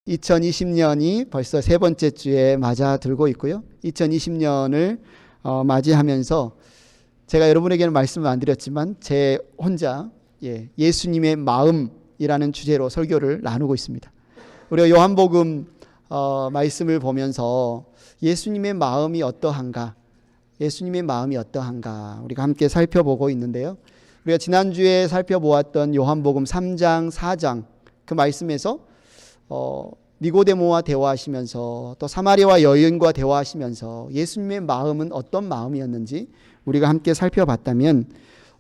2020년이 벌써 세 번째 주에 맞아 들고 있고요. 2020년을 맞이하면서 제가 여러분에게는 말씀을 안 드렸지만 제 혼자 예수님의 마음이라는 주제로 설교를 나누고 있습니다. 우리가 요한복음 말씀을 보면서 예수님의 마음이 어떠한가, 예수님의 마음이 어떠한가 우리가 함께 살펴보고 있는데요. 우리가 지난주에 살펴보았던 요한복음 3장, 4장 그 말씀에서 니고데모와 대화하시면서 또 사마리아 여인과 대화하시면서 예수님의 마음은 어떤 마음이었는지 우리가 함께 살펴봤다면,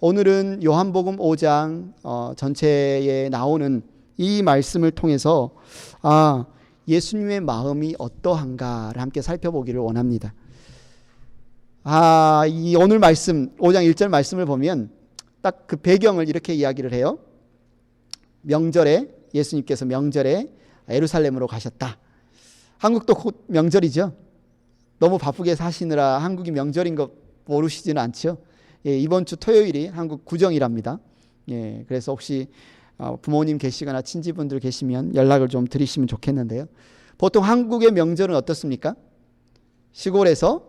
오늘은 요한복음 5장 전체에 나오는 이 말씀을 통해서 예수님의 마음이 어떠한가를 함께 살펴보기를 원합니다. 이 오늘 말씀 5장 1절 말씀을 보면 딱 그 배경을 이렇게 이야기를 해요. 명절에, 예수님께서 명절에 예루살렘으로 가셨다. 한국도 곧 명절이죠. 너무 바쁘게 사시느라 한국이 명절인 거 모르시지는 않죠. 이번 주 토요일이 한국 구정이랍니다. 그래서 혹시 부모님 계시거나 친지분들 계시면 연락을 좀 드리시면 좋겠는데요. 보통 한국의 명절은 어떻습니까? 시골에서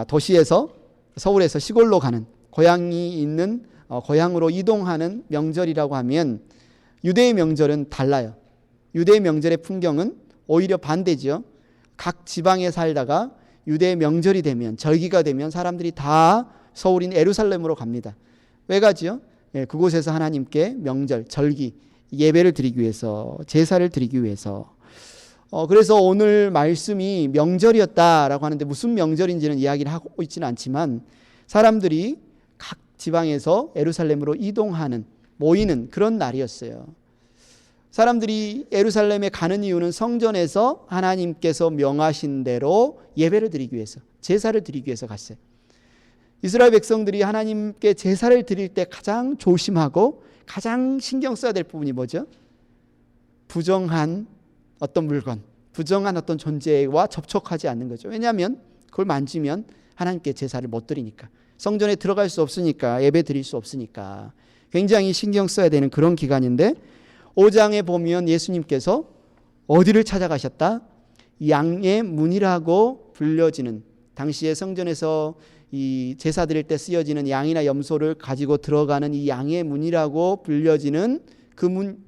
도시에서 서울에서 시골로 가는, 고향이 있는 고향으로 이동하는 명절이라고 하면, 유대의 명절은 달라요. 유대의 명절의 풍경은 오히려 반대죠. 각 지방에 살다가 유대의 명절이 되면, 절기가 되면 사람들이 다 서울인 예루살렘으로 갑니다. 왜 가지요? 그곳에서 하나님께 명절, 절기, 예배를 드리기 위해서, 제사를 드리기 위해서. 그래서 오늘 말씀이 명절이었다라고 하는데 무슨 명절인지는 이야기를 하고 있지는 않지만, 사람들이 각 지방에서 예루살렘으로 이동하는, 모이는 그런 날이었어요. 사람들이 예루살렘에 가는 이유는 성전에서 하나님께서 명하신 대로 예배를 드리기 위해서, 제사를 드리기 위해서 갔어요. 이스라엘 백성들이 하나님께 제사를 드릴 때 가장 조심하고 가장 신경 써야 될 부분이 뭐죠? 부정한 어떤 물건, 부정한 어떤 존재와 접촉하지 않는 거죠. 왜냐하면 그걸 만지면 하나님께 제사를 못 드리니까, 성전에 들어갈 수 없으니까, 예배 드릴 수 없으니까 굉장히 신경 써야 되는 그런 기간인데, 5장에 보면 예수님께서 어디를 찾아가셨다? 양의 문이라고 불려지는, 당시에 성전에서 이 제사 드릴 때 쓰여지는 양이나 염소를 가지고 들어가는 이 양의 문이라고 불려지는 그 문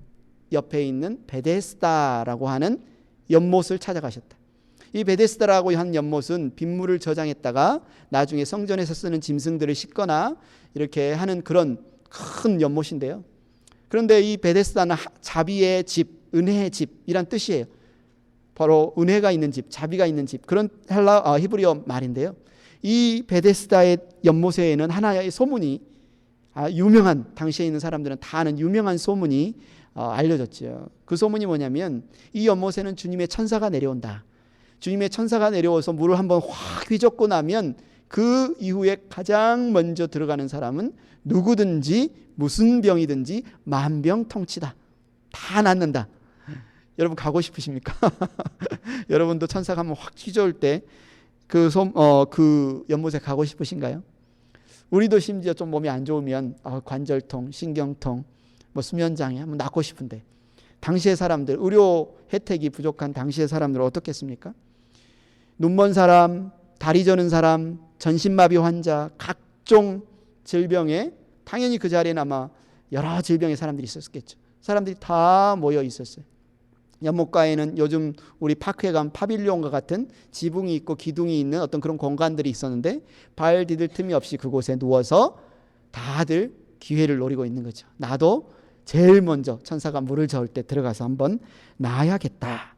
옆에 있는 베데스다라고 하는 연못을 찾아가셨다. 이 베데스다라고 한 연못은 빗물을 저장했다가 나중에 성전에서 쓰는 짐승들을 싣거나 이렇게 하는 그런 큰 연못인데요. 그런데 이 베데스다는 자비의 집, 은혜의 집이란 뜻이에요. 바로 은혜가 있는 집, 자비가 있는 집, 그런 히브리어 말인데요. 이 베데스다의 연못에는 하나의 소문이, 유명한, 당시에 있는 사람들은 다 아는 유명한 소문이 알려졌죠. 그 소문이 뭐냐면, 이 연못에는 주님의 천사가 내려온다. 주님의 천사가 내려와서 물을 한번 확 휘젓고 나면 그 이후에 가장 먼저 들어가는 사람은 누구든지 무슨 병이든지 만병통치다, 다 낫는다. 여러분 가고 싶으십니까? 여러분도 천사가 한번 확 휘저을 때 그 연못에 가고 싶으신가요? 우리도 심지어 좀 몸이 안 좋으면 관절통, 신경통, 수면장애 한번 낫고 싶은데, 당시의 사람들, 의료 혜택이 부족한 당시의 사람들은 어떻겠습니까? 눈먼 사람, 다리 저는 사람, 전신마비 환자, 각종 질병에, 당연히 그 자리에는 아마 여러 질병의 사람들이 있었겠죠. 사람들이 다 모여 있었어요. 연못가에는 요즘 우리 파크에 가면 파빌리온과 같은 지붕이 있고 기둥이 있는 어떤 그런 공간들이 있었는데, 발 디딜 틈이 없이 그곳에 누워서 다들 기회를 노리고 있는 거죠. 나도 제일 먼저 천사가 물을 저을 때 들어가서 한번 나아야겠다.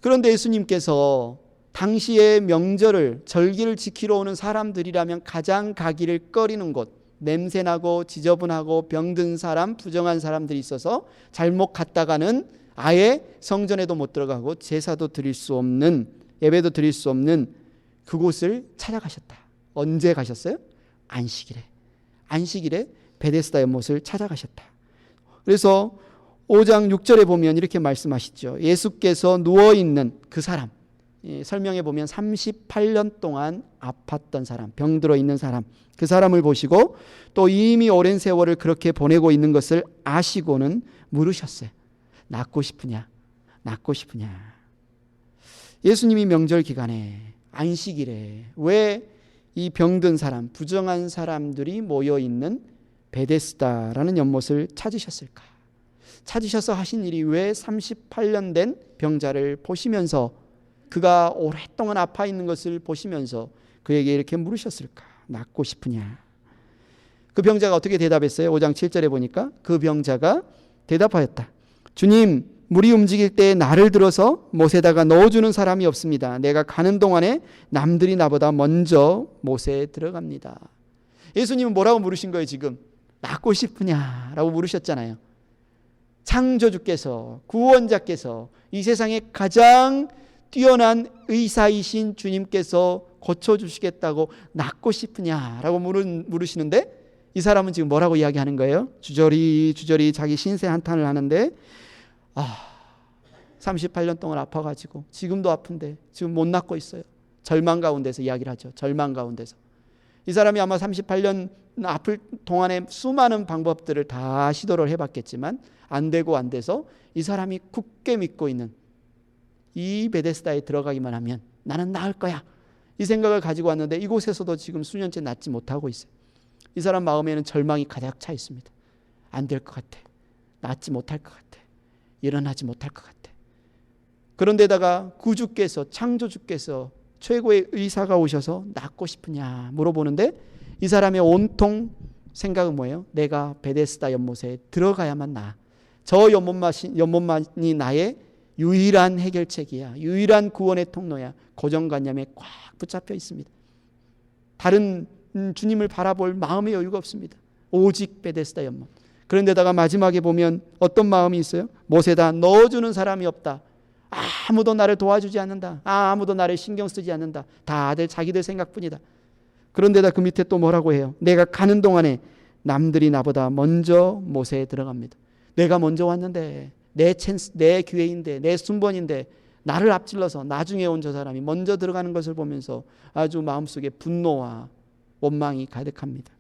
그런데 예수님께서 당시의 명절을, 절기를 지키러 오는 사람들이라면 가장 가기를 꺼리는 곳, 냄새나고 지저분하고 병든 사람, 부정한 사람들이 있어서 잘못 갔다가는 아예 성전에도 못 들어가고 제사도 드릴 수 없는, 예배도 드릴 수 없는 그곳을 찾아가셨다. 언제 가셨어요? 안식일에 베데스다 연못을 찾아가셨다. 그래서 5장 6절에 보면 이렇게 말씀하시죠. 예수께서 누워있는 그 사람, 설명해 보면 38년 동안 아팠던 사람, 병들어 있는 사람, 그 사람을 보시고 또 이미 오랜 세월을 그렇게 보내고 있는 것을 아시고는 물으셨어요. 낫고 싶으냐? 낫고 싶으냐. 예수님이 명절 기간에 안식일에 왜 이 병든 사람, 부정한 사람들이 모여있는 베데스다라는 연못을 찾으셨을까? 찾으셔서 하신 일이 왜 38년 된 병자를 보시면서 그가 오랫동안 아파 있는 것을 보시면서 그에게 이렇게 물으셨을까? 낫고 싶으냐? 그 병자가 어떻게 대답했어요? 5장 7절에 보니까 그 병자가 대답하였다. 주님, 물이 움직일 때 나를 들어서 못에다가 넣어주는 사람이 없습니다. 내가 가는 동안에 남들이 나보다 먼저 못에 들어갑니다. 예수님은 뭐라고 물으신 거예요 지금? 낫고 싶으냐라고 물으셨잖아요. 창조주께서, 구원자께서, 이 세상에 가장 뛰어난 의사이신 주님께서 고쳐주시겠다고 낫고 싶으냐라고 물으시는데 이 사람은 지금 뭐라고 이야기하는 거예요? 주저리 자기 신세 한탄을 하는데 38년 동안 아파가지고 지금도 아픈데 지금 못 낫고 있어요. 절망 가운데서 이야기를 하죠. 절망 가운데서. 이 사람이 아마 38년 아플 동안에 수많은 방법들을 다 시도를 해봤겠지만 안 되고 안 돼서 이 사람이 굳게 믿고 있는 이 베데스다에 들어가기만 하면 나는 나을 거야. 이 생각을 가지고 왔는데 이곳에서도 지금 수년째 낫지 못하고 있어요. 이 사람 마음에는 절망이 가득 차 있습니다. 안 될 것 같아. 낫지 못할 것 같아. 일어나지 못할 것 같아. 그런데다가 구주께서, 창조주께서, 최고의 의사가 오셔서 낫고 싶으냐 물어보는데 이 사람의 온통 생각은 뭐예요? 내가 베데스다 연못에 들어가야만 나. 저 연못만이 나의 유일한 해결책이야. 유일한 구원의 통로야. 고정관념에 꽉 붙잡혀 있습니다. 다른 주님을 바라볼 마음의 여유가 없습니다. 오직 베데스다 연못. 그런데다가 마지막에 보면 어떤 마음이 있어요? 못에다 넣어주는 사람이 없다. 아무도 나를 도와주지 않는다. 아무도 나를 신경 쓰지 않는다. 다들 자기들 생각뿐이다. 그런데다 그 밑에 또 뭐라고 해요? 내가 가는 동안에 남들이 나보다 먼저 못에 들어갑니다. 내가 먼저 왔는데 내 찬스, 내 기회인데 내 순번인데 나를 앞질러서 나중에 온 저 사람이 먼저 들어가는 것을 보면서 아주 마음속에 분노와 원망이 가득합니다.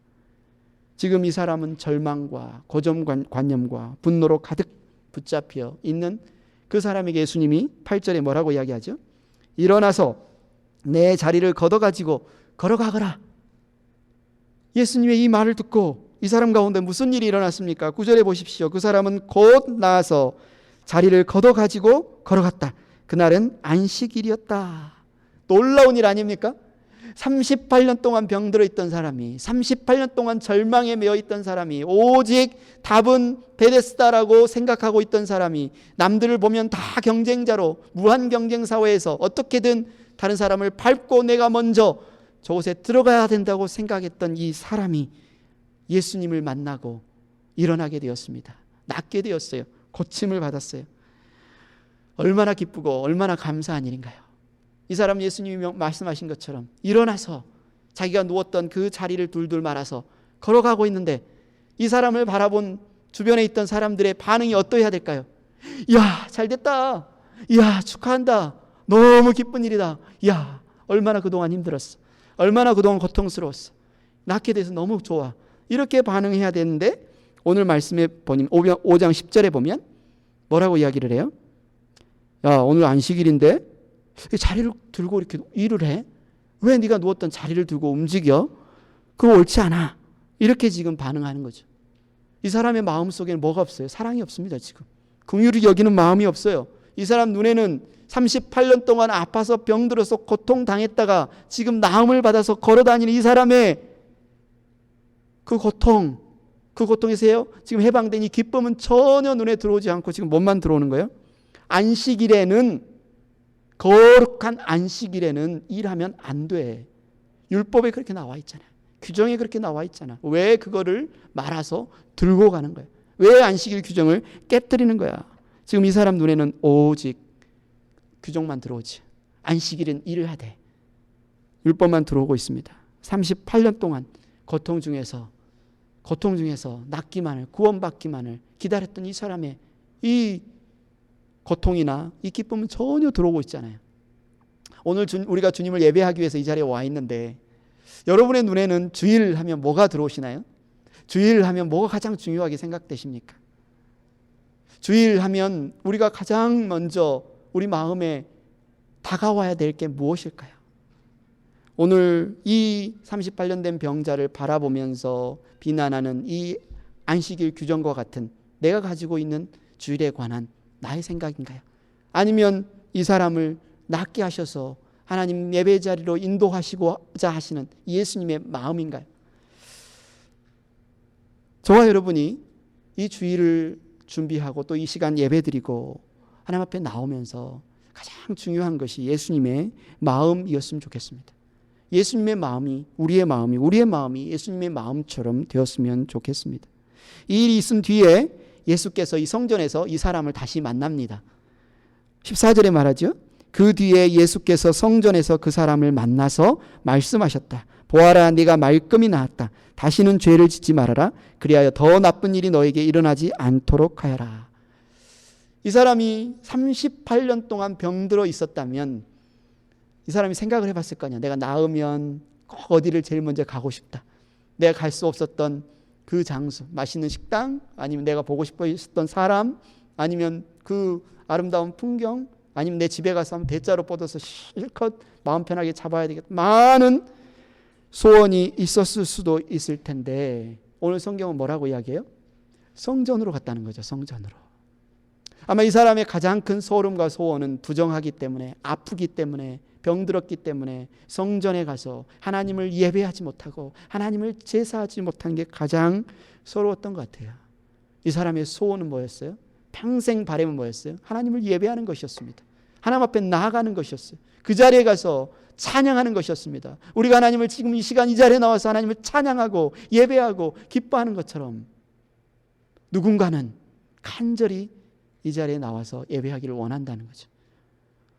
지금 이 사람은 절망과 고정관념과 분노로 가득 붙잡혀 있는 그 사람에게 예수님이 8절에 뭐라고 이야기하죠? 일어나서 내 자리를 걷어가지고 걸어가거라. 예수님의 이 말을 듣고 이 사람 가운데 무슨 일이 일어났습니까? 9절에 보십시오. 그 사람은 곧 나아서 자리를 걷어가지고 걸어갔다. 그날은 안식일이었다. 놀라운 일 아닙니까? 38년 동안 병들어 있던 사람이, 38년 동안 절망에 매여 있던 사람이, 오직 답은 베데스다라고 생각하고 있던 사람이, 남들을 보면 다 경쟁자로 무한 경쟁 사회에서 어떻게든 다른 사람을 밟고 내가 먼저 저곳에 들어가야 된다고 생각했던 이 사람이 예수님을 만나고 일어나게 되었습니다. 낫게 되었어요. 고침을 받았어요. 얼마나 기쁘고 얼마나 감사한 일인가요? 이 사람 예수님이 말씀하신 것처럼 일어나서 자기가 누웠던 그 자리를 둘둘 말아서 걸어가고 있는데 이 사람을 바라본 주변에 있던 사람들의 반응이 어떠해야 될까요? 이야, 잘됐다. 이야, 축하한다. 너무 기쁜 일이다. 이야, 얼마나 그동안 힘들었어. 얼마나 그동안 고통스러웠어. 낫게 돼서 너무 좋아. 이렇게 반응해야 되는데 오늘 말씀에 보니 5장 10절에 보면 뭐라고 이야기를 해요? 야, 오늘 안식일인데 자리를 들고 이렇게 일을 해? 왜 네가 누웠던 자리를 들고 움직여? 그거 옳지 않아. 이렇게 지금 반응하는 거죠. 이 사람의 마음속에는 뭐가 없어요? 사랑이 없습니다. 지금 긍휼히 여기는 마음이 없어요. 이 사람 눈에는 38년 동안 아파서 병들어서 고통당했다가 지금 나음을 받아서 걸어다니는 이 사람의 그 고통에서요 지금 해방된 이 기쁨은 전혀 눈에 들어오지 않고 지금 뭐만 들어오는 거예요? 안식일에는, 거룩한 안식일에는 일하면 안 돼. 율법에 그렇게 나와 있잖아요. 규정에 그렇게 나와 있잖아. 왜 그거를 말아서 들고 가는 거야? 왜 안식일 규정을 깨뜨리는 거야? 지금 이 사람 눈에는 오직 규정만 들어오지. 안식일은 일을 하되 율법만 들어오고 있습니다. 38년 동안 고통 중에서 낫기만을, 구원받기만을 기다렸던 이 사람의 이 고통이나 이 기쁨은 전혀 들어오고 있잖아요. 오늘 우리가 주님을 예배하기 위해서 이 자리에 와 있는데 여러분의 눈에는 주일 하면 뭐가 들어오시나요? 주일 하면 뭐가 가장 중요하게 생각되십니까? 주일 하면 우리가 가장 먼저 우리 마음에 다가와야 될 게 무엇일까요? 오늘 이 38년 된 병자를 바라보면서 비난하는 이 안식일 규정과 같은 내가 가지고 있는 주일에 관한 나의 생각인가요? 아니면 이 사람을 낫게 하셔서 하나님 예배 자리로 인도하시고자 하시는 예수님의 마음인가요? 저와 여러분이 이 주일을 준비하고 또 이 시간 예배드리고 하나님 앞에 나오면서 가장 중요한 것이 예수님의 마음이었으면 좋겠습니다. 예수님의 마음이 우리의 마음이 예수님의 마음처럼 되었으면 좋겠습니다. 이 일이 있은 뒤에 예수께서 이 성전에서 이 사람을 다시 만납니다. 14절에 말하죠. 그 뒤에 예수께서 성전에서 그 사람을 만나서 말씀하셨다. 보아라, 네가 말끔히 나았다. 다시는 죄를 짓지 말아라. 그리하여 더 나쁜 일이 너에게 일어나지 않도록 하여라. 이 사람이 38년 동안 병들어 있었다면 이 사람이 생각을 해봤을 거 아니야. 내가 나으면 꼭 어디를 제일 먼저 가고 싶다. 내가 갈 수 없었던 그 장소, 맛있는 식당, 아니면 내가 보고 싶어 했던 사람, 아니면 그 아름다운 풍경, 아니면 내 집에 가서 한번 대자로 뻗어서 실컷 마음 편하게 잡아야 되겠다. 많은 소원이 있었을 수도 있을 텐데 오늘 성경은 뭐라고 이야기해요? 성전으로 갔다는 거죠. 성전으로. 아마 이 사람의 가장 큰 소름과 소원은 부정하기 때문에, 아프기 때문에, 병들었기 때문에 성전에 가서 하나님을 예배하지 못하고 하나님을 제사하지 못한 게 가장 서러웠던 것 같아요. 이 사람의 소원은 뭐였어요? 평생 바람은 뭐였어요? 하나님을 예배하는 것이었습니다. 하나님 앞에 나아가는 것이었어요. 그 자리에 가서 찬양하는 것이었습니다. 우리가 하나님을 지금 이 시간 이 자리에 나와서 하나님을 찬양하고 예배하고 기뻐하는 것처럼 누군가는 간절히 이 자리에 나와서 예배하기를 원한다는 거죠.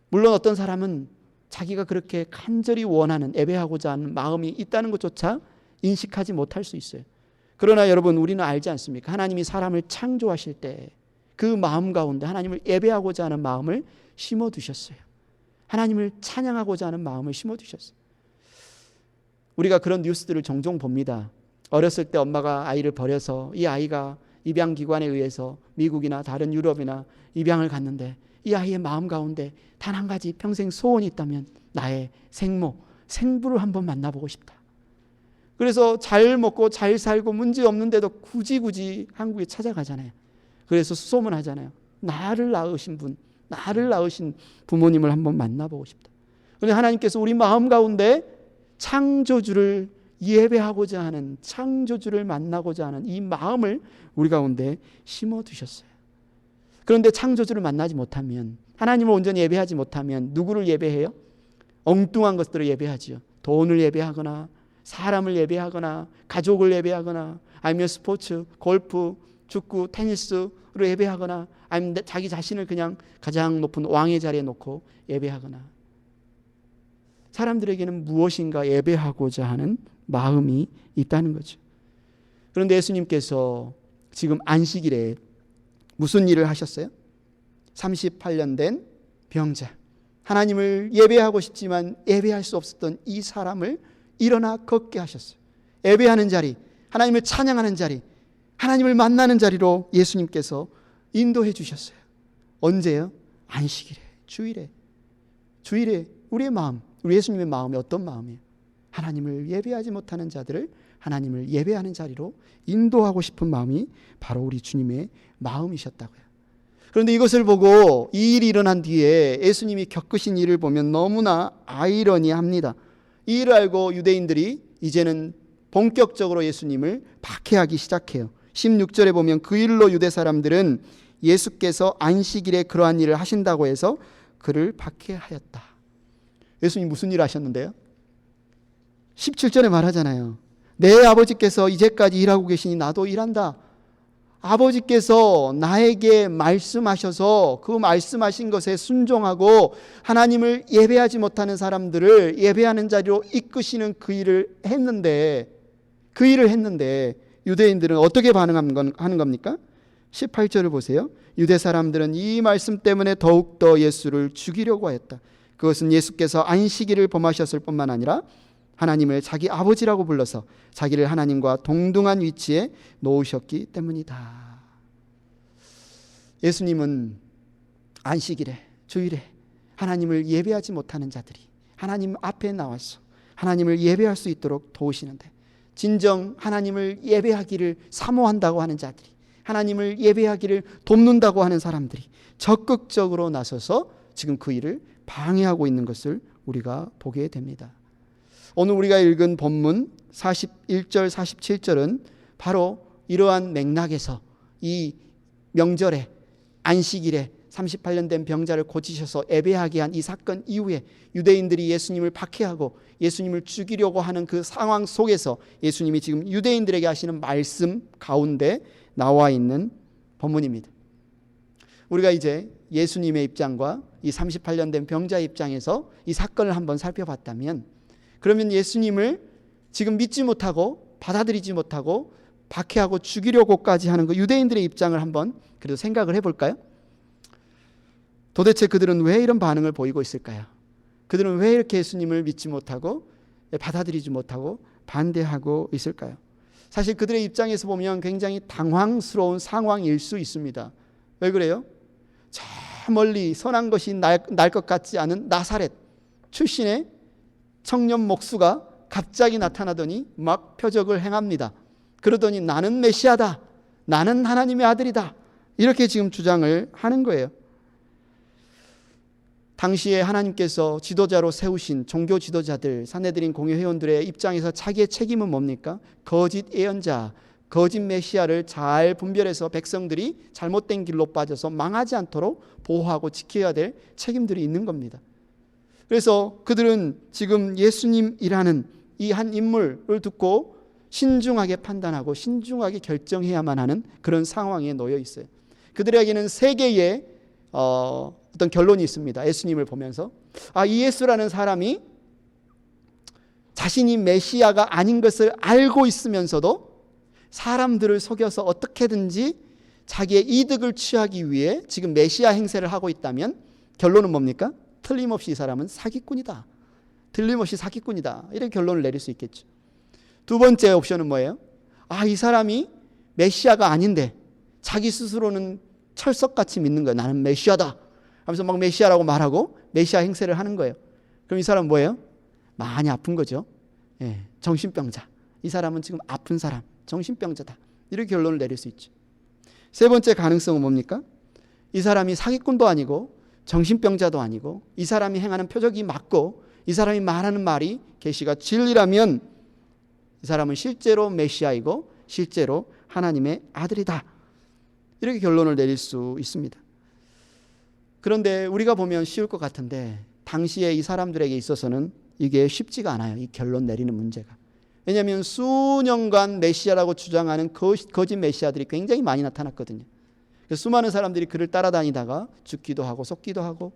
물론 어떤 사람은 자기가 그렇게 간절히 원하는 예배하고자 하는 마음이 있다는 것조차 인식하지 못할 수 있어요. 그러나 여러분, 우리는 알지 않습니까? 하나님이 사람을 창조하실 때 그 마음 가운데 하나님을 예배하고자 하는 마음을 심어두셨어요. 하나님을 찬양하고자 하는 마음을 심어두셨어요. 우리가 그런 뉴스들을 종종 봅니다. 어렸을 때 엄마가 아이를 버려서 이 아이가 입양기관에 의해서 미국이나 다른 유럽이나 입양을 갔는데 이 아이의 마음 가운데 단 한 가지 평생 소원이 있다면 나의 생모, 생부를 한번 만나보고 싶다. 그래서 잘 먹고 잘 살고 문제 없는데도 굳이 한국에 찾아가잖아요. 그래서 수소문하잖아요. 나를 낳으신 분, 나를 낳으신 부모님을 한번 만나보고 싶다. 그런데 하나님께서 우리 마음 가운데 창조주를 예배하고자 하는, 창조주를 만나고자 하는 이 마음을 우리 가운데 심어두셨어요. 그런데 창조주를 만나지 못하면, 하나님을 온전히 예배하지 못하면 누구를 예배해요? 엉뚱한 것들을 예배하지요. 돈을 예배하거나 사람을 예배하거나 가족을 예배하거나 아니면 스포츠, 골프, 축구, 테니스로 예배하거나 아니면 자기 자신을 그냥 가장 높은 왕의 자리에 놓고 예배하거나, 사람들에게는 무엇인가 예배하고자 하는 마음이 있다는 거죠. 그런데 예수님께서 지금 안식일에 무슨 일을 하셨어요? 38년 된 병자, 하나님을 예배하고 싶지만 예배할 수 없었던 이 사람을 일어나 걷게 하셨어요. 예배하는 자리, 하나님을 찬양하는 자리, 하나님을 만나는 자리로 예수님께서 인도해 주셨어요. 언제요? 안식일에, 주일에 우리의 마음, 우리 예수님의 마음이 어떤 마음이에요? 하나님을 예배하지 못하는 자들을 하나님을 예배하는 자리로 인도하고 싶은 마음이 바로 우리 주님의 마음이셨다고요. 그런데 이것을 보고 이 일이 일어난 뒤에 예수님이 겪으신 일을 보면 너무나 아이러니합니다. 이 일을 알고 유대인들이 이제는 본격적으로 예수님을 박해하기 시작해요. 16절에 보면 그 일로 유대 사람들은 예수께서 안식일에 그러한 일을 하신다고 해서 그를 박해하였다. 예수님 무슨 일을 하셨는데요? 17절에 말하잖아요. 내 아버지께서 이제까지 일하고 계시니 나도 일한다. 아버지께서 나에게 말씀하셔서 그 말씀하신 것에 순종하고 하나님을 예배하지 못하는 사람들을 예배하는 자리로 이끄시는 그 일을 했는데, 유대인들은 어떻게 반응하는 겁니까? 18절을 보세요. 유대 사람들은 이 말씀 때문에 더욱더 예수를 죽이려고 하였다. 그것은 예수께서 안식일을 범하셨을 뿐만 아니라 하나님을 자기 아버지라고 불러서 자기를 하나님과 동등한 위치에 놓으셨기 때문이다. 예수님은 안식일에, 주일에 하나님을 예배하지 못하는 자들이 하나님 앞에 나와서 하나님을 예배할 수 있도록 도우시는데, 진정 하나님을 예배하기를 사모한다고 하는 자들이, 하나님을 예배하기를 돕는다고 하는 사람들이 적극적으로 나서서 지금 그 일을 방해하고 있는 것을 우리가 보게 됩니다. 오늘 우리가 읽은 본문 41절 47절은 바로 이러한 맥락에서 이 명절에, 안식일에 38년 된 병자를 고치셔서 예배하게 한 이 사건 이후에 유대인들이 예수님을 박해하고 예수님을 죽이려고 하는 그 상황 속에서 예수님이 지금 유대인들에게 하시는 말씀 가운데 나와 있는 본문입니다. 우리가 이제 예수님의 입장과 이 38년 된 병자의 입장에서 이 사건을 한번 살펴봤다면, 그러면 예수님을 지금 믿지 못하고 받아들이지 못하고 박해하고 죽이려고까지 하는 그 유대인들의 입장을 한번 그래도 생각을 해볼까요? 도대체 그들은 왜 이런 반응을 보이고 있을까요? 그들은 왜 이렇게 예수님을 믿지 못하고 받아들이지 못하고 반대하고 있을까요? 사실 그들의 입장에서 보면 굉장히 당황스러운 상황일 수 있습니다. 왜 그래요? 저 멀리 선한 것이 날 것 같지 않은 나사렛 출신의 청년 목수가 갑자기 나타나더니 막 표적을 행합니다. 그러더니 나는 메시아다, 나는 하나님의 아들이다, 이렇게 지금 주장을 하는 거예요. 당시에 하나님께서 지도자로 세우신 종교 지도자들, 산헤드린 공회회원들의 입장에서 자기의 책임은 뭡니까? 거짓 예언자, 거짓 메시아를 잘 분별해서 백성들이 잘못된 길로 빠져서 망하지 않도록 보호하고 지켜야 될 책임들이 있는 겁니다. 그래서 그들은 지금 예수님이라는 이 한 인물을 듣고 신중하게 판단하고 신중하게 결정해야만 하는 그런 상황에 놓여 있어요. 그들에게는 세 개의 어떤 결론이 있습니다. 예수님을 보면서, 이 예수라는 사람이 자신이 메시아가 아닌 것을 알고 있으면서도 사람들을 속여서 어떻게든지 자기의 이득을 취하기 위해 지금 메시아 행세를 하고 있다면 결론은 뭡니까? 틀림없이 이 사람은 사기꾼이다, 틀림없이 사기꾼이다, 이런 결론을 내릴 수 있겠죠. 두 번째 옵션은 뭐예요? 이 사람이 메시아가 아닌데 자기 스스로는 철석같이 믿는 거예요. 나는 메시아다 하면서 막 메시아라고 말하고 메시아 행세를 하는 거예요. 그럼 이 사람은 뭐예요? 많이 아픈 거죠. 정신병자. 이 사람은 지금 아픈 사람, 정신병자다, 이렇게 결론을 내릴 수 있죠. 세 번째 가능성은 뭡니까? 이 사람이 사기꾼도 아니고 정신병자도 아니고 이 사람이 행하는 표적이 맞고 이 사람이 말하는 말이 계시가 진리라면 이 사람은 실제로 메시아이고 실제로 하나님의 아들이다, 이렇게 결론을 내릴 수 있습니다. 그런데 우리가 보면 쉬울 것 같은데 당시에 이 사람들에게 있어서는 이게 쉽지가 않아요. 이 결론 내리는 문제가. 왜냐하면 수년간 메시아라고 주장하는 거짓 메시아들이 굉장히 많이 나타났거든요. 그래서 수많은 사람들이 그를 따라다니다가 죽기도 하고 속기도 하고,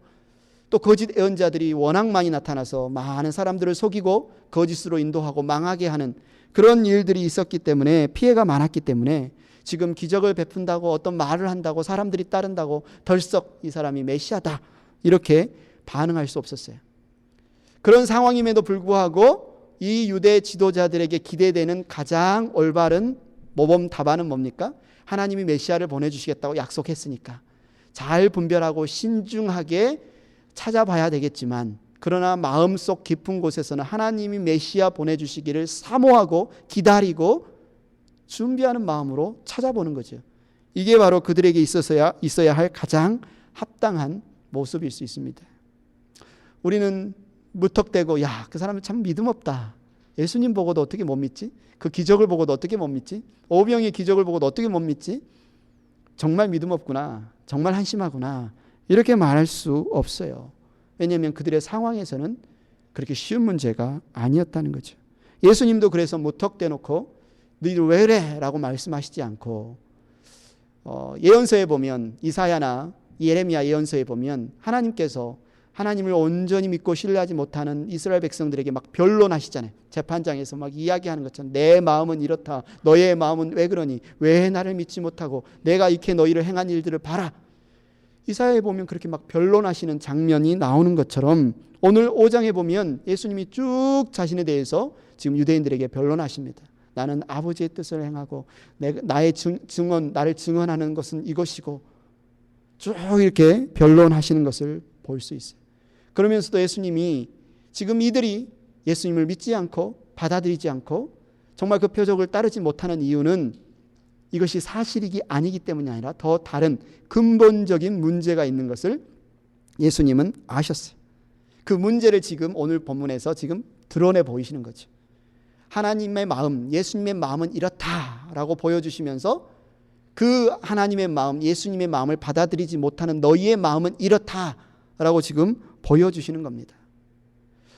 또 거짓 예언자들이 워낙 많이 나타나서 많은 사람들을 속이고 거짓으로 인도하고 망하게 하는 그런 일들이 있었기 때문에, 피해가 많았기 때문에 지금 기적을 베푼다고 어떤 말을 한다고 사람들이 따른다고 덜썩 이 사람이 메시아다 이렇게 반응할 수 없었어요. 그런 상황임에도 불구하고 이 유대 지도자들에게 기대되는 가장 올바른 모범 답안은 뭡니까? 하나님이 메시아를 보내주시겠다고 약속했으니까 잘 분별하고 신중하게 찾아봐야 되겠지만, 그러나 마음속 깊은 곳에서는 하나님이 메시아 보내주시기를 사모하고 기다리고 준비하는 마음으로 찾아보는 거죠. 이게 바로 그들에게 있어야 할 가장 합당한 모습일 수 있습니다. 우리는 무턱대고 그 사람은 참 믿음 없다, 예수님 보고도 어떻게 못 믿지? 그 기적을 보고도 어떻게 못 믿지? 오병이의 기적을 보고도 어떻게 못 믿지? 정말 믿음 없구나, 정말 한심하구나, 이렇게 말할 수 없어요. 왜냐하면 그들의 상황에서는 그렇게 쉬운 문제가 아니었다는 거죠. 예수님도 그래서 무턱대놓고 너희들 왜 그래? 라고 말씀하시지 않고, 예언서에 보면 이사야나 예레미야 예언서에 보면 하나님께서 하나님을 온전히 믿고 신뢰하지 못하는 이스라엘 백성들에게 막 변론하시잖아요. 재판장에서 막 이야기하는 것처럼 내 마음은 이렇다, 너의 마음은 왜 그러니, 왜 나를 믿지 못하고 내가 이렇게 너희를 행한 일들을 봐라. 이사야에 보면 그렇게 막 변론하시는 장면이 나오는 것처럼 오늘 5장에 보면 예수님이 쭉 자신에 대해서 지금 유대인들에게 변론하십니다. 나는 아버지의 뜻을 행하고 나의 증언, 나를 증언하는 것은 이것이고, 쭉 이렇게 변론하시는 것을 볼 수 있어요. 그러면서도 예수님이 지금 이들이 예수님을 믿지 않고 받아들이지 않고 정말 그 표적을 따르지 못하는 이유는 이것이 사실이기 아니기 때문이 아니라 더 다른 근본적인 문제가 있는 것을 예수님은 아셨어요. 그 문제를 지금 오늘 본문에서 지금 드러내 보이시는 거죠. 하나님의 마음, 예수님의 마음은 이렇다라고 보여주시면서 그 하나님의 마음, 예수님의 마음을 받아들이지 못하는 너희의 마음은 이렇다라고 지금 보여주시는 겁니다.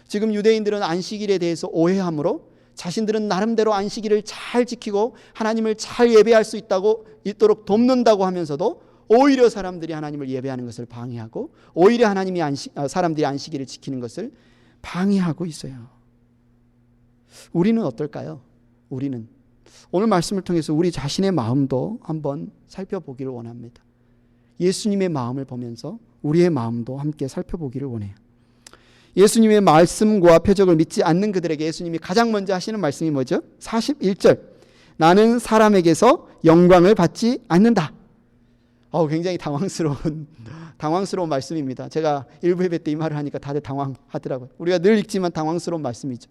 지금 유대인들은 안식일에 대해서 오해함으로 자신들은 나름대로 안식일을 잘 지키고 하나님을 잘 예배할 수 있도록 돕는다고 하면서도 오히려 사람들이 하나님을 예배하는 것을 방해하고 오히려 사람들이 안식일을 지키는 것을 방해하고 있어요. 우리는 어떨까요? 우리는 오늘 말씀을 통해서 우리 자신의 마음도 한번 살펴보기를 원합니다. 예수님의 마음을 보면서 우리의 마음도 함께 살펴보기를 원해요. 예수님의 말씀과 표적을 믿지 않는 그들에게 예수님이 가장 먼저 하시는 말씀이 뭐죠? 41절. 나는 사람에게서 영광을 받지 않는다. 굉장히 당황스러운 말씀입니다. 제가 일부 예배 때 이 말을 하니까 다들 당황하더라고요. 우리가 늘 읽지만 당황스러운 말씀이죠.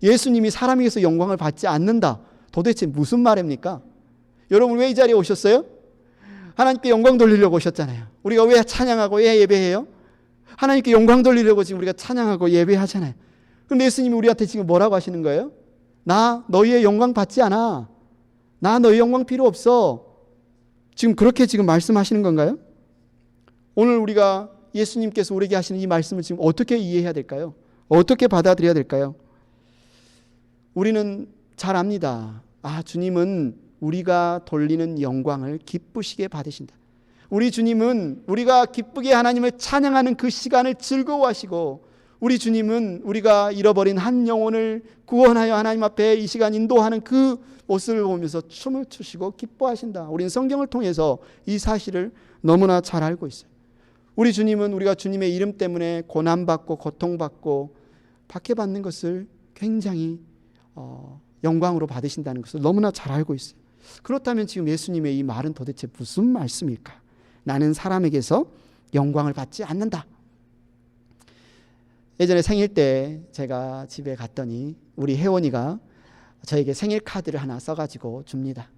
예수님이 사람에게서 영광을 받지 않는다. 도대체 무슨 말입니까? 여러분 왜 이 자리에 오셨어요? 하나님께 영광 돌리려고 오셨잖아요. 우리가 왜 찬양하고 왜 예배해요? 하나님께 영광 돌리려고 지금 우리가 찬양하고 예배하잖아요. 그런데 예수님이 우리한테 지금 뭐라고 하시는 거예요? 나 너희의 영광 받지 않아. 나 너희 영광 필요 없어. 지금 그렇게 지금 말씀하시는 건가요? 오늘 우리가 예수님께서 우리에게 하시는 이 말씀을 지금 어떻게 이해해야 될까요? 어떻게 받아들여야 될까요? 우리는 잘 압니다. 주님은 우리가 돌리는 영광을 기쁘시게 받으신다. 우리 주님은 우리가 기쁘게 하나님을 찬양하는 그 시간을 즐거워하시고 우리 주님은 우리가 잃어버린 한 영혼을 구원하여 하나님 앞에 이 시간 인도하는 그 모습을 보면서 춤을 추시고 기뻐하신다. 우리는 성경을 통해서 이 사실을 너무나 잘 알고 있어요. 우리 주님은 우리가 주님의 이름 때문에 고난받고 고통받고 박해받는 것을 굉장히 영광으로 받으신다는 것을 너무나 잘 알고 있어요. 그렇다면 지금 예수님의 이 말은 도대체 무슨 말씀일까? 나는 사람에게서 영광을 받지 않는다. 예전에 생일 때 제가 집에 갔더니 우리 혜원이가 저에게 생일 카드를 하나 써가지고 줍니다.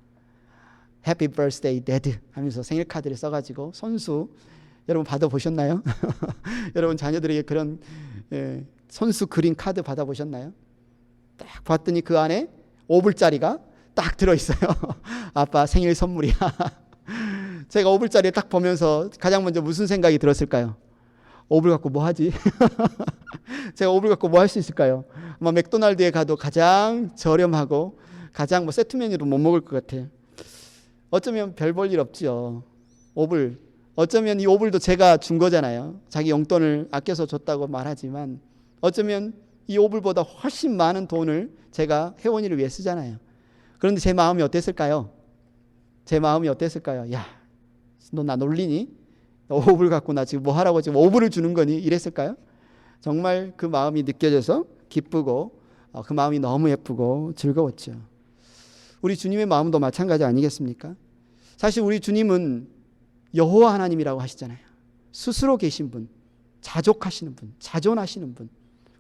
Happy Birthday Dad 하면서 생일 카드를 써가지고 손수 여러분 받아보셨나요? 여러분 자녀들에게 그런 손수 그린 카드 받아보셨나요? 딱 봤더니 그 안에 5불짜리가 딱 들어있어요. 아빠 생일 선물이야. 제가 5불짜리를 딱 보면서 가장 먼저 무슨 생각이 들었을까요? 5불 갖고 뭐 하지? 제가 5불 갖고 뭐 할 수 있을까요? 맥도날드에 가도 가장 저렴하고 가장 세트 메뉴로 못 먹을 것 같아요. 어쩌면 별 볼 일 없죠. 5불. 어쩌면 이 5불도 제가 준 거잖아요. 자기 용돈을 아껴서 줬다고 말하지만 어쩌면 이 5불보다 훨씬 많은 돈을 제가 혜원이를 위해 쓰잖아요. 그런데 제 마음이 어땠을까요? 야, 너 나 놀리니? 너 5불 갖고 나 지금 뭐 하라고 지금 5불을 주는 거니? 이랬을까요? 정말 그 마음이 느껴져서 기쁘고 그 마음이 너무 예쁘고 즐거웠죠. 우리 주님의 마음도 마찬가지 아니겠습니까? 사실 우리 주님은 여호와 하나님이라고 하시잖아요. 스스로 계신 분, 자족하시는 분, 자존하시는 분.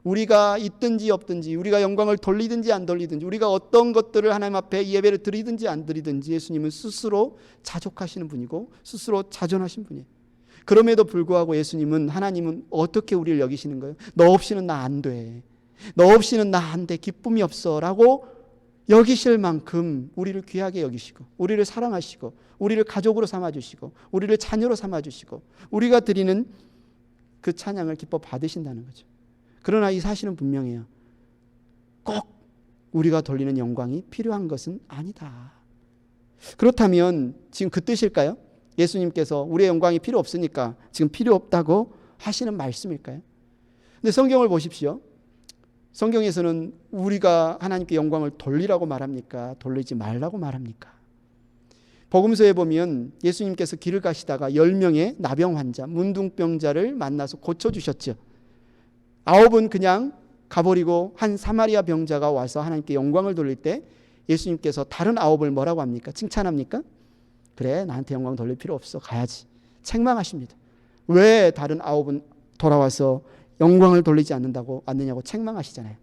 우리가 있든지 없든지 우리가 영광을 돌리든지 안 돌리든지 우리가 어떤 것들을 하나님 앞에 예배를 드리든지 안 드리든지 예수님은 스스로 자족하시는 분이고 스스로 자존하신 분이에요. 그럼에도 불구하고 예수님은 하나님은 어떻게 우리를 여기시는 거예요? 너 없이는 나 안 돼. 너 없이는 나 안 돼. 기쁨이 없어. 라고 여기실 만큼 우리를 귀하게 여기시고 우리를 사랑하시고 우리를 가족으로 삼아주시고 우리를 자녀로 삼아주시고 우리가 드리는 그 찬양을 기뻐 받으신다는 거죠. 그러나 이 사실은 분명해요. 꼭 우리가 돌리는 영광이 필요한 것은 아니다. 그렇다면 지금 그 뜻일까요? 예수님께서 우리의 영광이 필요 없으니까 지금 필요 없다고 하시는 말씀일까요? 근데 성경을 보십시오. 성경에서는 우리가 하나님께 영광을 돌리라고 말합니까? 돌리지 말라고 말합니까? 복음서에 보면 예수님께서 길을 가시다가 10명의 나병 환자, 문둥병자를 만나서 고쳐주셨죠. 9은 그냥 가버리고 한 사마리아 병자가 와서 하나님께 영광을 돌릴 때 예수님께서 다른 9을 뭐라고 합니까? 칭찬합니까? 그래, 나한테 영광 돌릴 필요 없어. 가야지. 책망하십니다. 왜 다른 9은 돌아와서 영광을 돌리지 않느냐고 책망하시잖아요.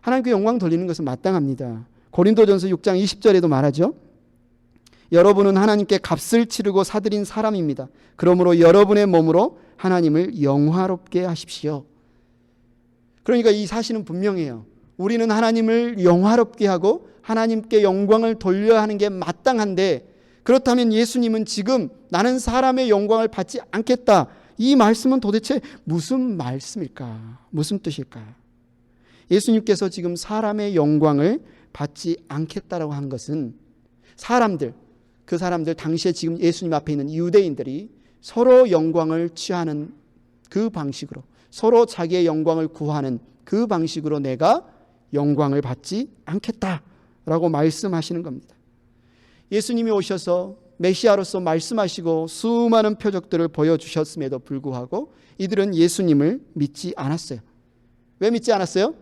하나님께 영광 돌리는 것은 마땅합니다. 고린도전서 6장 20절에도 말하죠. 여러분은 하나님께 값을 치르고 사들인 사람입니다. 그러므로 여러분의 몸으로 하나님을 영화롭게 하십시오. 그러니까 이 사실은 분명해요. 우리는 하나님을 영화롭게 하고 하나님께 영광을 돌려야 하는 게 마땅한데, 그렇다면 예수님은 지금 나는 사람의 영광을 받지 않겠다, 이 말씀은 도대체 무슨 말씀일까? 무슨 뜻일까? 예수님께서 지금 사람의 영광을 받지 않겠다라고 한 것은 그 사람들 당시에 지금 예수님 앞에 있는 유대인들이 서로 영광을 취하는 그 방식으로, 서로 자기의 영광을 구하는 그 방식으로 내가 영광을 받지 않겠다라고 말씀하시는 겁니다. 예수님이 오셔서 메시아로서 말씀하시고 수많은 표적들을 보여주셨음에도 불구하고 이들은 예수님을 믿지 않았어요. 왜 믿지 않았어요?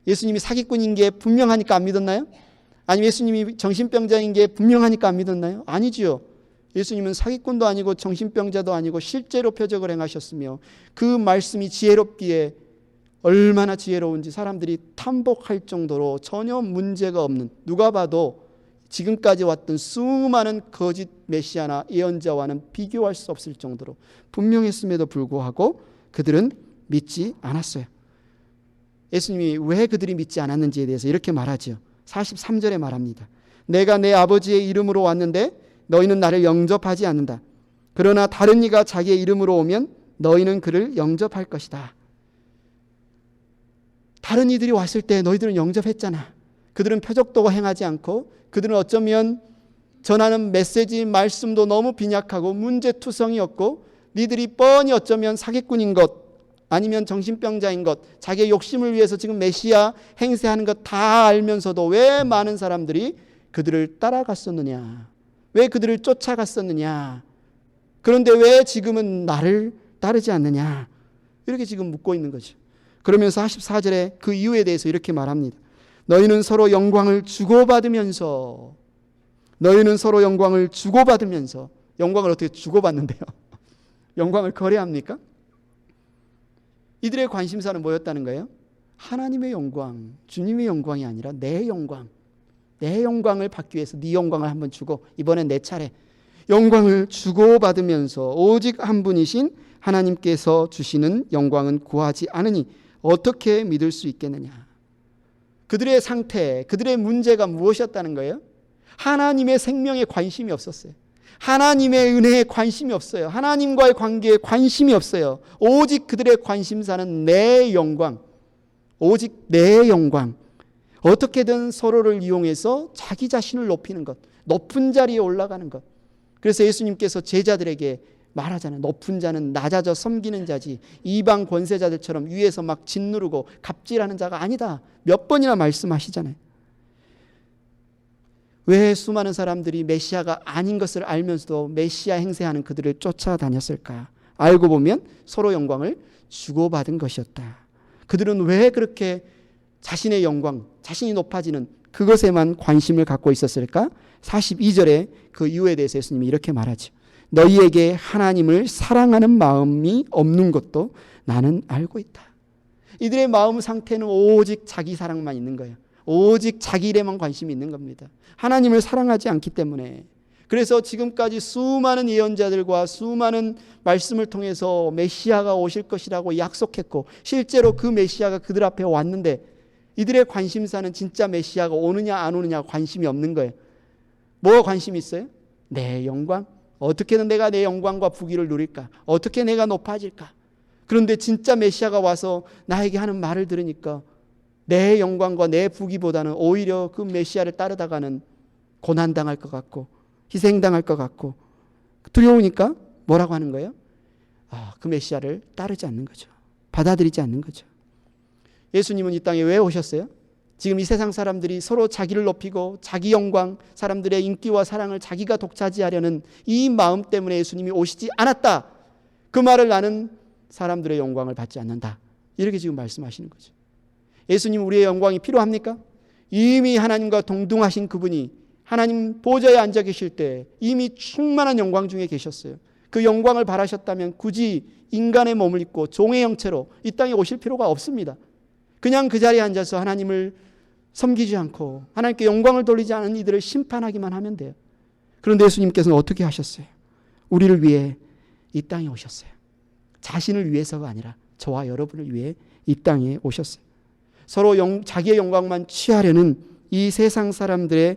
예수님이 사기꾼인 게 분명하니까 안 믿었나요? 아니면 예수님이 정신병자인 게 분명하니까 안 믿었나요? 아니지요. 예수님은 사기꾼도 아니고 정신병자도 아니고 실제로 표적을 행하셨으며 그 말씀이 지혜롭기에 얼마나 지혜로운지 사람들이 탐복할 정도로 전혀 문제가 없는, 누가 봐도 지금까지 왔던 수많은 거짓 메시아나 예언자와는 비교할 수 없을 정도로 분명했음에도 불구하고 그들은 믿지 않았어요. 예수님이 왜 그들이 믿지 않았는지에 대해서 이렇게 말하죠. 43절에 말합니다. 내가 내 아버지의 이름으로 왔는데 너희는 나를 영접하지 않는다. 그러나 다른 이가 자기의 이름으로 오면 너희는 그를 영접할 것이다. 다른 이들이 왔을 때 너희들은 영접했잖아. 그들은 표적도 행하지 않고 그들은 어쩌면 전하는 메시지 말씀도 너무 빈약하고 문제투성이었고 니들이 뻔히 어쩌면 사기꾼인 것 아니면 정신병자인 것, 자기의 욕심을 위해서 지금 메시아 행세하는 것 다 알면서도 왜 많은 사람들이 그들을 따라갔었느냐, 왜 그들을 쫓아갔었느냐, 그런데 왜 지금은 나를 따르지 않느냐, 이렇게 지금 묻고 있는 거죠. 그러면서 44절에 그 이유에 대해서 이렇게 말합니다. 너희는 서로 영광을 주고받으면서, 영광을 어떻게 주고받는데요? 영광을 거래합니까? 이들의 관심사는 뭐였다는 거예요? 하나님의 영광, 주님의 영광이 아니라 내 영광을 받기 위해서 네 영광을 한번 주고 이번엔 내 차례. 영광을 주고받으면서 오직 한 분이신 하나님께서 주시는 영광은 구하지 않으니 어떻게 믿을 수 있겠느냐. 그들의 상태, 그들의 문제가 무엇이었다는 거예요? 하나님의 생명에 관심이 없었어요. 하나님의 은혜에 관심이 없어요. 하나님과의 관계에 관심이 없어요. 오직 그들의 관심사는 내 영광, 오직 내 영광. 어떻게든 서로를 이용해서 자기 자신을 높이는 것, 높은 자리에 올라가는 것. 그래서 예수님께서 제자들에게 말하잖아요. 높은 자는 낮아져 섬기는 자지 이방 권세자들처럼 위에서 막 짓누르고 갑질하는 자가 아니다. 몇 번이나 말씀하시잖아요. 왜 수많은 사람들이 메시아가 아닌 것을 알면서도 메시아 행세하는 그들을 쫓아다녔을까? 알고 보면 서로 영광을 주고받은 것이었다. 그들은 왜 그렇게 자신의 영광, 자신이 높아지는 그것에만 관심을 갖고 있었을까? 42절에 그 이유에 대해서 예수님이 이렇게 말하죠. 너희에게 하나님을 사랑하는 마음이 없는 것도 나는 알고 있다. 이들의 마음 상태는 오직 자기 사랑만 있는 거예요. 오직 자기 일에만 관심이 있는 겁니다. 하나님을 사랑하지 않기 때문에. 그래서 지금까지 수많은 예언자들과 수많은 말씀을 통해서 메시아가 오실 것이라고 약속했고 실제로 그 메시아가 그들 앞에 왔는데 이들의 관심사는 진짜 메시아가 오느냐 안 오느냐 관심이 없는 거예요. 뭐가 관심이 있어요? 내 영광. 어떻게든 내가 내 영광과 부귀를 누릴까? 어떻게 내가 높아질까? 그런데 진짜 메시아가 와서 나에게 하는 말을 들으니까 내 영광과 내 부귀보다는 오히려 그 메시아를 따르다가는 고난당할 것 같고 희생당할 것 같고 두려우니까 뭐라고 하는 거예요? 그 메시아를 따르지 않는 거죠. 받아들이지 않는 거죠. 예수님은 이 땅에 왜 오셨어요? 지금 이 세상 사람들이 서로 자기를 높이고 자기 영광, 사람들의 인기와 사랑을 자기가 독차지하려는 이 마음 때문에 예수님이 오시지 않았다. 그 말을 나는 사람들의 영광을 받지 않는다. 이렇게 지금 말씀하시는 거죠. 예수님 우리의 영광이 필요합니까? 이미 하나님과 동등하신 그분이 하나님 보좌에 앉아 계실 때 이미 충만한 영광 중에 계셨어요. 그 영광을 바라셨다면 굳이 인간의 몸을 입고 종의 형체로 이 땅에 오실 필요가 없습니다. 그냥 그 자리에 앉아서 하나님을 섬기지 않고 하나님께 영광을 돌리지 않은 이들을 심판하기만 하면 돼요. 그런데 예수님께서는 어떻게 하셨어요? 우리를 위해 이 땅에 오셨어요. 자신을 위해서가 아니라 저와 여러분을 위해 이 땅에 오셨어요. 서로 자기의 영광만 취하려는 이 세상 사람들의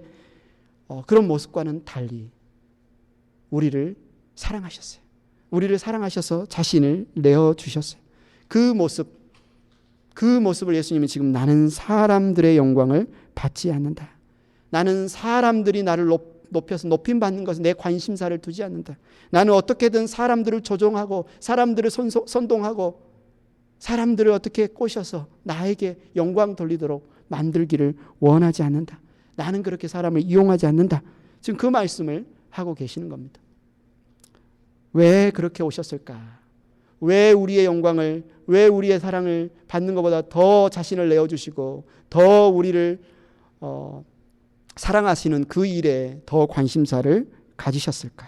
그런 모습과는 달리 우리를 사랑하셨어요. 우리를 사랑하셔서 자신을 내어주셨어요. 그 모습을 예수님은 지금 나는 사람들의 영광을 받지 않는다. 나는 사람들이 나를 높여서 높임받는 것에 내 관심사를 두지 않는다. 나는 어떻게든 사람들을 조종하고 사람들을 선동하고 사람들을 어떻게 꼬셔서 나에게 영광 돌리도록 만들기를 원하지 않는다. 나는 그렇게 사람을 이용하지 않는다. 지금 그 말씀을 하고 계시는 겁니다. 왜 그렇게 오셨을까? 왜 우리의 영광을, 왜 우리의 사랑을 받는 것보다 더 자신을 내어주시고 더 우리를 사랑하시는 그 일에 더 관심사를 가지셨을까?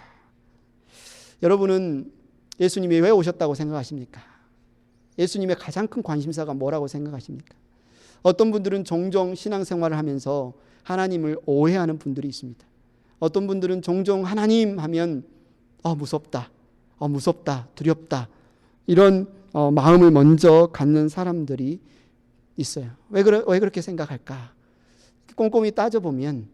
여러분은 예수님이 왜 오셨다고 생각하십니까? 예수님의 가장 큰 관심사가 뭐라고 생각하십니까? 어떤 분들은 종종 신앙생활을 하면서 하나님을 오해하는 분들이 있습니다. 어떤 분들은 종종 하나님 하면 무섭다, 두렵다 이런 마음을 먼저 갖는 사람들이 있어요. 왜 그렇게 생각할까? 꼼꼼히 따져보면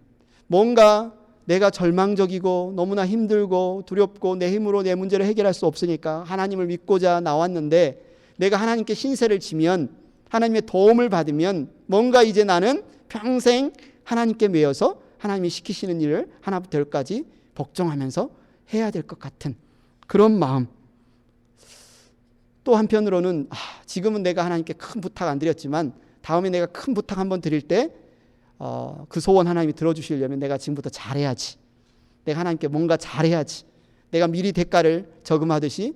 뭔가 내가 절망적이고 너무나 힘들고 두렵고 내 힘으로 내 문제를 해결할 수 없으니까 하나님을 믿고자 나왔는데 내가 하나님께 신세를 지면 하나님의 도움을 받으면 뭔가 이제 나는 평생 하나님께 매여서 하나님이 시키시는 일을 하나부터 열까지 복종하면서 해야 될 것 같은 그런 마음. 또 한편으로는 지금은 내가 하나님께 큰 부탁 안 드렸지만 다음에 내가 큰 부탁 한번 드릴 때 그 소원 하나님이 들어주시려면 내가 지금부터 잘해야지. 내가 하나님께 뭔가 잘해야지. 내가 미리 대가를 저금하듯이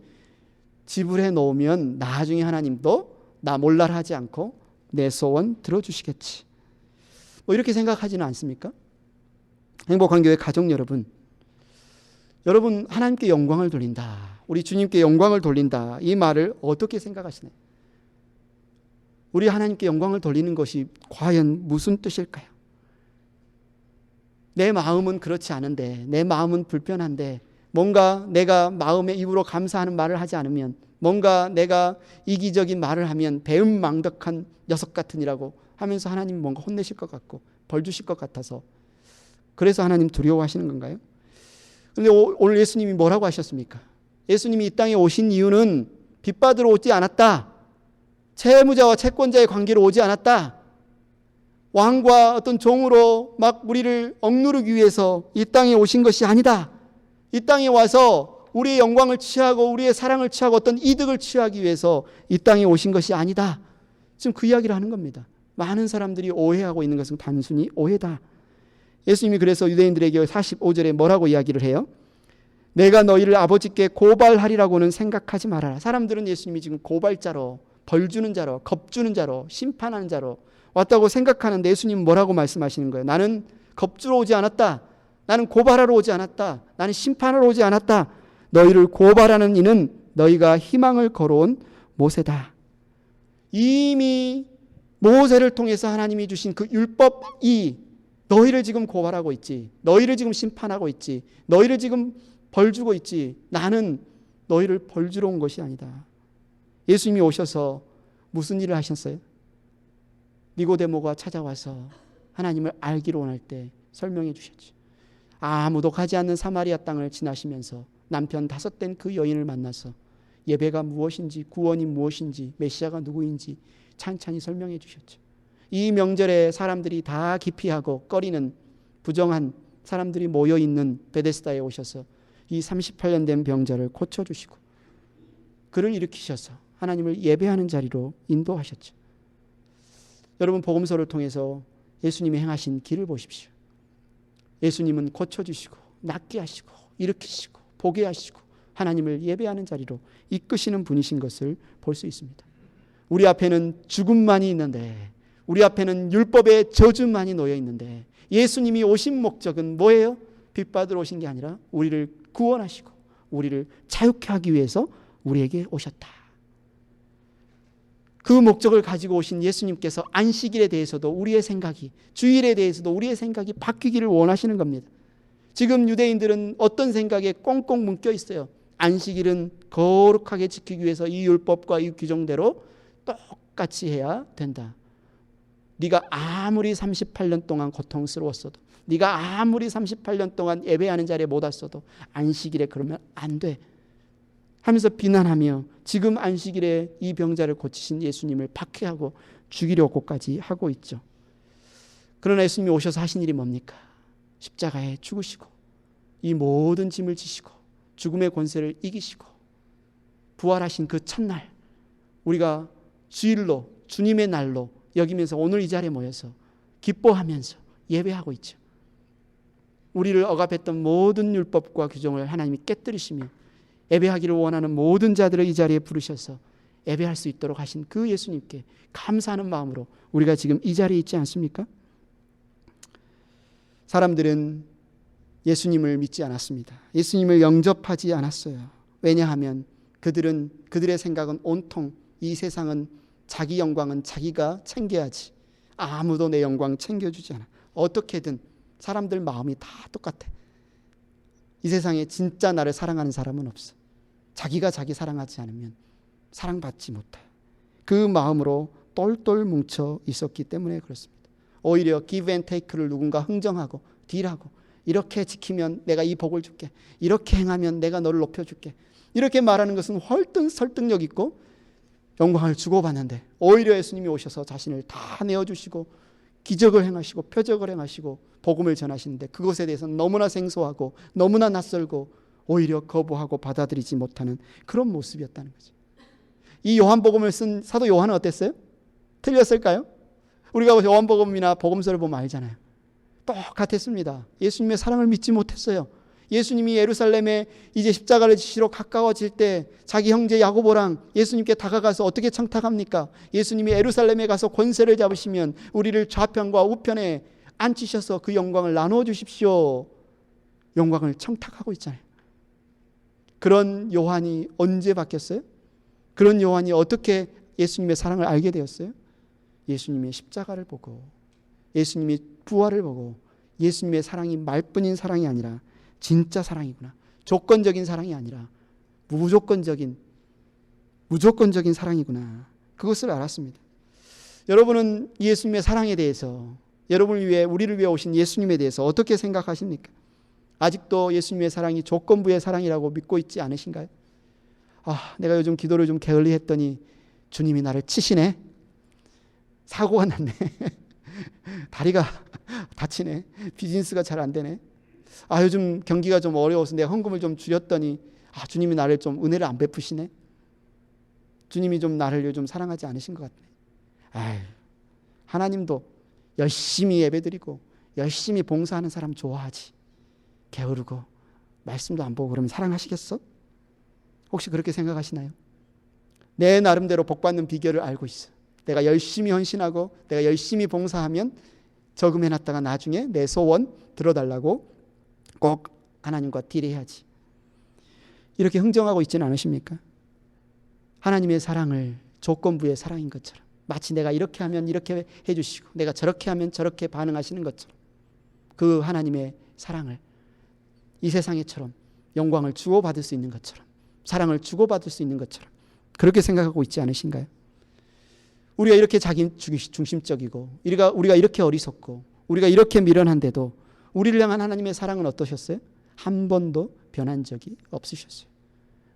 지불해 놓으면 나중에 하나님도 나 몰라라 하지 않고 내 소원 들어주시겠지. 이렇게 생각하지는 않습니까? 행복한 교회 가족 여러분, 하나님께 영광을 돌린다, 우리 주님께 영광을 돌린다, 이 말을 어떻게 생각하시나요? 우리 하나님께 영광을 돌리는 것이 과연 무슨 뜻일까요? 내 마음은 그렇지 않은데, 내 마음은 불편한데, 뭔가 내가 마음의 입으로 감사하는 말을 하지 않으면, 뭔가 내가 이기적인 말을 하면 배은망덕한 녀석 같으니라고 하면서 하나님 뭔가 혼내실 것 같고 벌 주실 것 같아서, 그래서 하나님 두려워하시는 건가요? 그런데 오늘 예수님이 뭐라고 하셨습니까? 예수님이 이 땅에 오신 이유는 빚받으러 오지 않았다. 채무자와 채권자의 관계로 오지 않았다. 왕과 어떤 종으로 막 우리를 억누르기 위해서 이 땅에 오신 것이 아니다. 이 땅에 와서 우리의 영광을 취하고 우리의 사랑을 취하고 어떤 이득을 취하기 위해서 이 땅에 오신 것이 아니다. 지금 그 이야기를 하는 겁니다. 많은 사람들이 오해하고 있는 것은 단순히 오해다. 예수님이 그래서 유대인들에게 45절에 뭐라고 이야기를 해요? 내가 너희를 아버지께 고발하리라고는 생각하지 말아라. 사람들은 예수님이 지금 고발자로, 벌주는 자로, 겁주는 자로, 심판하는 자로 왔다고 생각하는데 예수님은 뭐라고 말씀하시는 거예요? 나는 겁주러 오지 않았다. 나는 고발하러 오지 않았다. 나는 심판하러 오지 않았다. 너희를 고발하는 이는 너희가 희망을 걸어온 모세다. 이미 모세를 통해서 하나님이 주신 그 율법이 너희를 지금 고발하고 있지. 너희를 지금 심판하고 있지. 너희를 지금 벌 주고 있지. 나는 너희를 벌 주러 온 것이 아니다. 예수님이 오셔서 무슨 일을 하셨어요? 니고데모가 찾아와서 하나님을 알기로 원할 때 설명해 주셨죠. 아무도 가지 않는 사마리아 땅을 지나시면서 남편 5된 그 여인을 만나서 예배가 무엇인지, 구원이 무엇인지, 메시아가 누구인지 찬찬히 설명해 주셨죠. 이 명절에 사람들이 다 기피하고 꺼리는 부정한 사람들이 모여있는 베데스다에 오셔서 이 38년 된 병자를 고쳐주시고 그를 일으키셔서 하나님을 예배하는 자리로 인도하셨죠. 여러분, 복음서를 통해서 예수님이 행하신 길을 보십시오. 예수님은 고쳐주시고 낫게 하시고 일으키시고 보게 하시고 하나님을 예배하는 자리로 이끄시는 분이신 것을 볼 수 있습니다. 우리 앞에는 죽음만이 있는데, 우리 앞에는 율법의 저주만이 놓여 있는데 예수님이 오신 목적은 뭐예요? 빚받으러 오신 게 아니라 우리를 구원하시고 우리를 자유케 하기 위해서 우리에게 오셨다. 그 목적을 가지고 오신 예수님께서 안식일에 대해서도 우리의 생각이, 주일에 대해서도 우리의 생각이 바뀌기를 원하시는 겁니다. 지금 유대인들은 어떤 생각에 꽁꽁 묶여 있어요. 안식일은 거룩하게 지키기 위해서 이 율법과 이 규정대로 똑같이 해야 된다. 네가 아무리 38년 동안 고통스러웠어도, 네가 아무리 38년 동안 예배하는 자리에 못 왔어도 안식일에 그러면 안 돼 하면서 비난하며 지금 안식일에 이 병자를 고치신 예수님을 박해하고 죽이려고까지 하고 있죠. 그러나 예수님이 오셔서 하신 일이 뭡니까? 십자가에 죽으시고 이 모든 짐을 지시고 죽음의 권세를 이기시고 부활하신 그 첫날, 우리가 주일로, 주님의 날로 여기면서 오늘 이 자리에 모여서 기뻐하면서 예배하고 있죠. 우리를 억압했던 모든 율법과 규정을 하나님이 깨뜨리시며 예배하기를 원하는 모든 자들을 이 자리에 부르셔서 예배할 수 있도록 하신 그 예수님께 감사하는 마음으로 우리가 지금 이 자리에 있지 않습니까? 사람들은 예수님을 믿지 않았습니다. 예수님을 영접하지 않았어요. 왜냐하면 그들의 생각은 온통 이 세상은 자기 영광은 자기가 챙겨야지, 아무도 내 영광 챙겨주지 않아. 어떻게든 사람들 마음이 다 똑같아. 이 세상에 진짜 나를 사랑하는 사람은 없어. 자기가 자기 사랑하지 않으면 사랑받지 못해. 그 마음으로 똘똘 뭉쳐 있었기 때문에 그렇습니다. 오히려 give and take를 누군가 흥정하고 딜하고, 이렇게 지키면 내가 이 복을 줄게, 이렇게 행하면 내가 너를 높여줄게, 이렇게 말하는 것은 훨씬 설득력 있고 영광을 주고받는데, 오히려 예수님이 오셔서 자신을 다 내어주시고 기적을 행하시고 표적을 행하시고 복음을 전하시는데 그것에 대해서는 너무나 생소하고 너무나 낯설고 오히려 거부하고 받아들이지 못하는 그런 모습이었다는 거죠. 이 요한복음을 쓴 사도 요한은 어땠어요? 틀렸을까요? 우리가 요한복음이나 복음서를 보면 알잖아요. 똑같았습니다. 예수님의 사랑을 믿지 못했어요. 예수님이 예루살렘에 이제 십자가를 지시러 가까워질 때 자기 형제 야고보랑 예수님께 다가가서 어떻게 청탁합니까? 예수님이 예루살렘에 가서 권세를 잡으시면 우리를 좌편과 우편에 앉히셔서 그 영광을 나누어 주십시오. 영광을 청탁하고 있잖아요. 그런 요한이 언제 바뀌었어요? 그런 요한이 어떻게 예수님의 사랑을 알게 되었어요? 예수님의 십자가를 보고, 예수님의 부활을 보고, 예수님의 사랑이 말뿐인 사랑이 아니라 진짜 사랑이구나, 조건적인 사랑이 아니라 무조건적인 사랑이구나, 그것을 알았습니다. 여러분은 예수님의 사랑에 대해서, 여러분을 위해, 우리를 위해 오신 예수님에 대해서 어떻게 생각하십니까? 아직도 예수님의 사랑이 조건부의 사랑이라고 믿고 있지 않으신가요? 내가 요즘 기도를 좀 게을리했더니 주님이 나를 치시네, 사고가 났네, 다리가 다치네, 비즈니스가 잘 안 되네, 요즘 경기가 좀 어려워서 내가 헌금을 좀 줄였더니 주님이 나를 좀 은혜를 안 베푸시네, 주님이 좀 나를 요즘 사랑하지 않으신 것 같네. 하나님도 열심히 예배드리고 열심히 봉사하는 사람 좋아하지, 게으르고 말씀도 안 보고 그러면 사랑하시겠어? 혹시 그렇게 생각하시나요? 내 나름대로 복받는 비결을 알고 있어. 내가 열심히 헌신하고 내가 열심히 봉사하면 저금해놨다가 나중에 내 소원 들어달라고 꼭 하나님과 딜해야지, 이렇게 흥정하고 있지는 않으십니까? 하나님의 사랑을 조건부의 사랑인 것처럼, 마치 내가 이렇게 하면 이렇게 해주시고 내가 저렇게 하면 저렇게 반응하시는 것처럼, 그 하나님의 사랑을 이 세상에처럼 영광을 주고받을 수 있는 것처럼, 사랑을 주고받을 수 있는 것처럼 그렇게 생각하고 있지 않으신가요? 우리가 이렇게 자기 중심적이고 우리가 이렇게 어리석고 우리가 이렇게 미련한데도 우리를 향한 하나님의 사랑은 어떠셨어요? 한 번도 변한 적이 없으셨어요.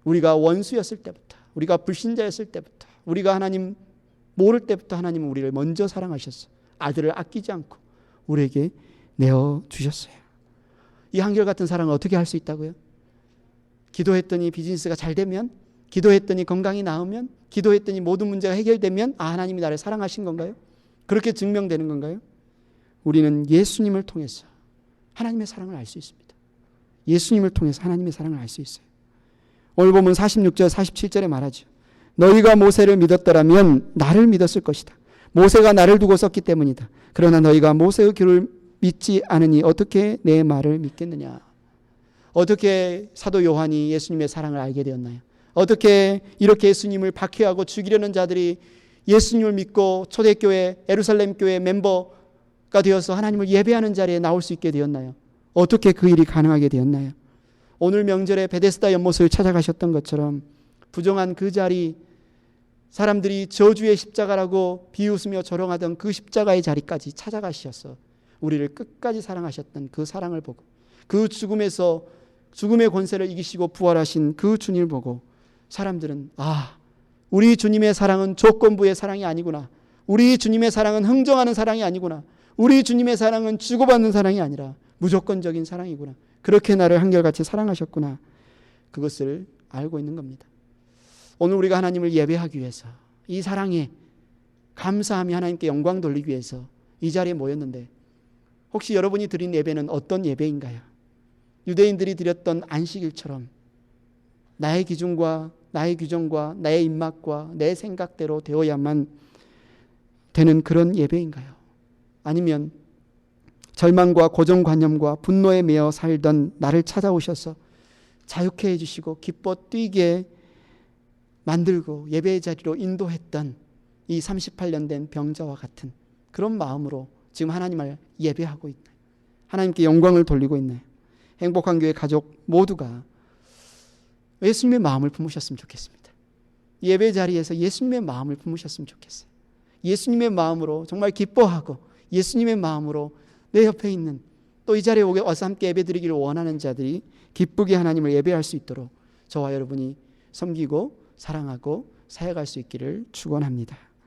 우리가 원수였을 때부터, 우리가 불신자였을 때부터, 우리가 하나님 모를 때부터 하나님은 우리를 먼저 사랑하셨어요. 아들을 아끼지 않고 우리에게 내어주셨어요. 이 한결같은 사랑을 어떻게 할 수 있다고요? 기도했더니 비즈니스가 잘 되면, 기도했더니 건강이 나으면, 기도했더니 모든 문제가 해결되면 하나님이 나를 사랑하신 건가요? 그렇게 증명되는 건가요? 우리는 예수님을 통해서 하나님의 사랑을 알 수 있습니다. 예수님을 통해서 하나님의 사랑을 알 수 있어요. 오늘 보면 46절 47절에 말하죠. 너희가 모세를 믿었더라면 나를 믿었을 것이다. 모세가 나를 두고 썼기 때문이다. 그러나 너희가 모세의 규를 믿지 않으니 어떻게 내 말을 믿겠느냐. 어떻게 사도 요한이 예수님의 사랑을 알게 되었나요? 어떻게 이렇게 예수님을 박해하고 죽이려는 자들이 예수님을 믿고 초대교회, 예루살렘 교회 멤버가 되어서 하나님을 예배하는 자리에 나올 수 있게 되었나요? 어떻게 그 일이 가능하게 되었나요? 오늘 명절에 베데스다 연못을 찾아가셨던 것처럼 부정한 그 자리, 사람들이 저주의 십자가라고 비웃으며 조롱하던 그 십자가의 자리까지 찾아가셔서 우리를 끝까지 사랑하셨던 그 사랑을 보고, 그 죽음에서 죽음의 권세를 이기시고 부활하신 그 주님을 보고 사람들은 우리 주님의 사랑은 조건부의 사랑이 아니구나. 우리 주님의 사랑은 흥정하는 사랑이 아니구나. 우리 주님의 사랑은 주고받는 사랑이 아니라 무조건적인 사랑이구나. 그렇게 나를 한결같이 사랑하셨구나. 그것을 알고 있는 겁니다. 오늘 우리가 하나님을 예배하기 위해서, 이 사랑에 감사하며 하나님께 영광 돌리기 위해서 이 자리에 모였는데, 혹시 여러분이 드린 예배는 어떤 예배인가요? 유대인들이 드렸던 안식일처럼 나의 기준과 나의 규정과 나의 입맛과 내 생각대로 되어야만 되는 그런 예배인가요? 아니면 절망과 고정관념과 분노에 매여 살던 나를 찾아오셔서 자유케 해주시고 기뻐 뛰게 만들고 예배의 자리로 인도했던 이 38년 된 병자와 같은 그런 마음으로 지금 하나님을 예배하고 있나요? 하나님께 영광을 돌리고 있나요? 행복한 교회 가족 모두가 예수님의 마음을 품으셨으면 좋겠습니다. 예배 자리에서 예수님의 마음을 품으셨으면 좋겠어요. 예수님의 마음으로 정말 기뻐하고 예수님의 마음으로 내 옆에 있는 또 이 자리에 와서 함께 예배드리기를 원하는 자들이 기쁘게 하나님을 예배할 수 있도록 저와 여러분이 섬기고 사랑하고 사역할 수 있기를 축원합니다.